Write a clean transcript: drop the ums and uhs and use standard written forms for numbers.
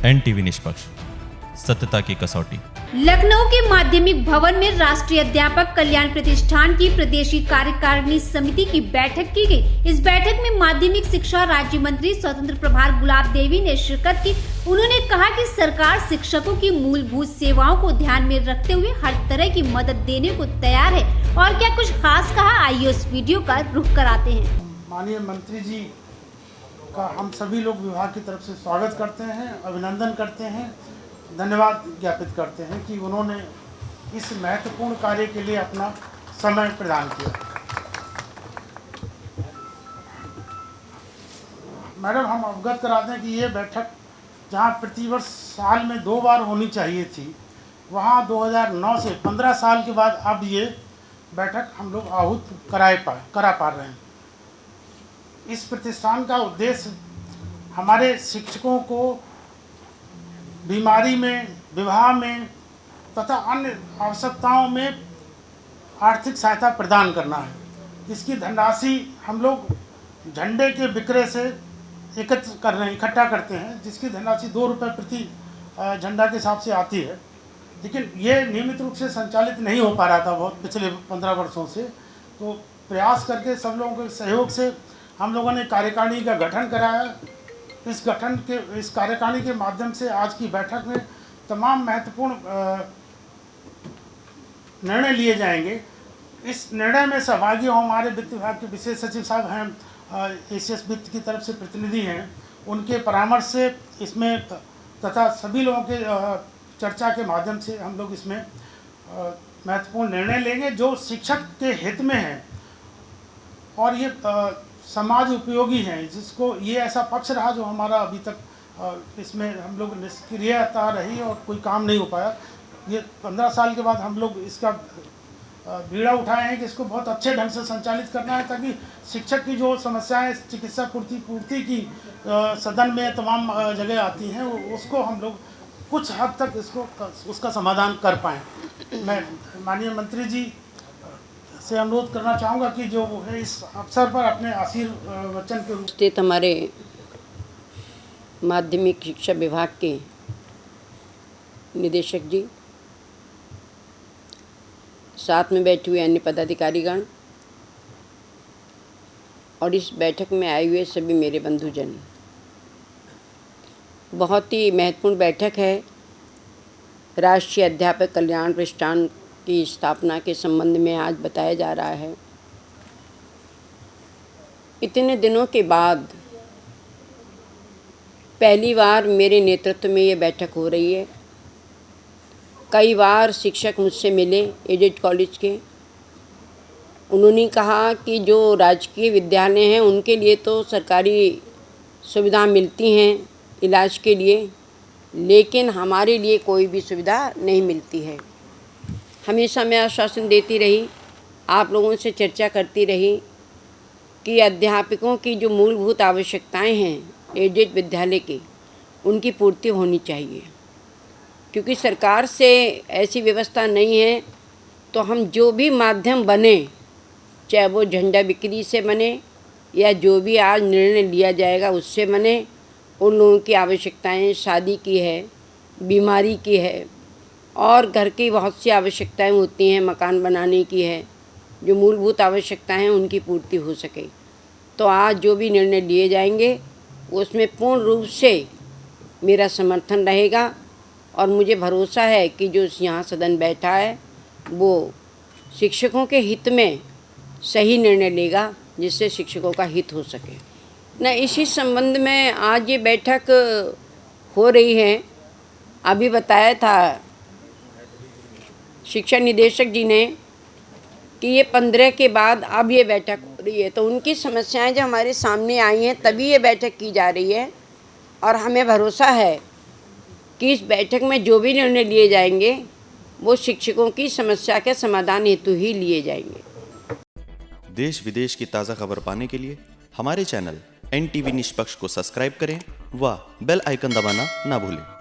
NTV निष्पक्ष, सत्यता की कसौटी। लखनऊ के माध्यमिक भवन में राष्ट्रीय अध्यापक कल्याण प्रतिष्ठान की प्रदेशीय कार्यकारिणी समिति की बैठक की गई। इस बैठक में माध्यमिक शिक्षा राज्य मंत्री स्वतंत्र प्रभार गुलाब देवी ने शिरकत की। उन्होंने कहा कि सरकार शिक्षकों की मूलभूत सेवाओं को ध्यान में रखते हुए हर तरह की मदद देने को तैयार है। और क्या कुछ खास कहा, आइए उस वीडियो का रुख कराते हैं। माननीय मंत्री जी का हम सभी लोग विभाग की तरफ से स्वागत करते हैं, अभिनंदन करते हैं, धन्यवाद ज्ञापित करते हैं कि उन्होंने इस महत्वपूर्ण कार्य के लिए अपना समय प्रदान किया। मैडम, हम अवगत कराते हैं कि ये बैठक जहां प्रतिवर्ष साल में 2 बार होनी चाहिए थी, वहां 2009 से 15 साल के बाद अब ये बैठक हम लोग आहूत करा पा रहे हैं। इस प्रतिष्ठान का उद्देश्य हमारे शिक्षकों को बीमारी में, विवाह में तथा अन्य आवश्यकताओं में आर्थिक सहायता प्रदान करना है। इसकी धनराशि हम लोग झंडे के विक्रय से इकट्ठा करते हैं, जिसकी धनराशि 2 रुपये प्रति झंडा के हिसाब से आती है। लेकिन ये नियमित रूप से संचालित नहीं हो पा रहा था बहुत पिछले 15 वर्षों से। तो प्रयास करके सब लोगों के सहयोग से हम लोगों ने कार्यकारिणी का गठन कराया। इस कार्यकारिणी के माध्यम से आज की बैठक में तमाम महत्वपूर्ण निर्णय लिए जाएंगे। इस निर्णय में सहभागी हमारे वित्त विभाग के विशेष सचिव साहब हैं, एशियस वित्त की तरफ से प्रतिनिधि हैं, उनके परामर्श से इसमें तथा सभी लोगों के चर्चा के माध्यम से हम लोग इसमें महत्वपूर्ण निर्णय लेंगे जो शिक्षक के हित में है और ये समाज उपयोगी हैं। जिसको ये ऐसा पक्ष रहा जो हमारा अभी तक इसमें हम लोग निष्क्रियता रही और कोई काम नहीं हो पाया। ये 15 साल के बाद हम लोग इसका बीड़ा उठाए हैं कि इसको बहुत अच्छे ढंग से संचालित करना है, ताकि शिक्षक की जो समस्याएं चिकित्सा पूर्ति की सदन में तमाम जगह आती हैं, उसको हम लोग कुछ हद तक उसका समाधान कर पाएँ। मैं माननीय मंत्री जी से अनुरोध करना चाहूँगा कि जो है इस अवसर पर अपने आशीर्वचन के रूप स्थित हमारे माध्यमिक शिक्षा विभाग के निदेशक जी, साथ में बैठे हुए अन्य पदाधिकारीगण और इस बैठक में आए हुए सभी मेरे बंधुजन, बहुत ही महत्वपूर्ण बैठक है। राष्ट्रीय अध्यापक कल्याण प्रतिष्ठान की स्थापना के संबंध में आज बताया जा रहा है। इतने दिनों के बाद पहली बार मेरे नेतृत्व में ये बैठक हो रही है। कई बार शिक्षक मुझसे मिले एडेड कॉलेज के, उन्होंने कहा कि जो राजकीय विद्यालय हैं उनके लिए तो सरकारी सुविधा मिलती हैं इलाज के लिए, लेकिन हमारे लिए कोई भी सुविधा नहीं मिलती है। हमेशा मैं आश्वासन देती रही, आप लोगों से चर्चा करती रही कि अध्यापकों की जो मूलभूत आवश्यकताएं हैं एडेड विद्यालय की, उनकी पूर्ति होनी चाहिए। क्योंकि सरकार से ऐसी व्यवस्था नहीं है, तो हम जो भी माध्यम बने, चाहे वो झंडा बिक्री से बने या जो भी आज निर्णय लिया जाएगा उससे बने, उन लोगों की आवश्यकताएं शादी की है, बीमारी की है और घर की बहुत सी आवश्यकताएं होती हैं, मकान बनाने की है, जो मूलभूत आवश्यकताएं हैं उनकी पूर्ति हो सके। तो आज जो भी निर्णय लिए जाएंगे उसमें पूर्ण रूप से मेरा समर्थन रहेगा और मुझे भरोसा है कि जो यहाँ सदन बैठा है वो शिक्षकों के हित में सही निर्णय लेगा, जिससे शिक्षकों का हित हो सके न। इसी संबंध में आज ये बैठक हो रही है। अभी बताया था शिक्षा निदेशक जी ने कि ये 15 के बाद अब ये बैठक हो रही है, तो उनकी समस्याएं जो हमारे सामने आई हैं तभी ये बैठक की जा रही है। और हमें भरोसा है कि इस बैठक में जो भी निर्णय लिए जाएंगे वो शिक्षकों की समस्या के समाधान हेतु ही लिए जाएंगे। देश विदेश की ताज़ा खबर पाने के लिए हमारे चैनल NTV निष्पक्ष को सब्सक्राइब करें व बेल आइकन दबाना ना भूलें।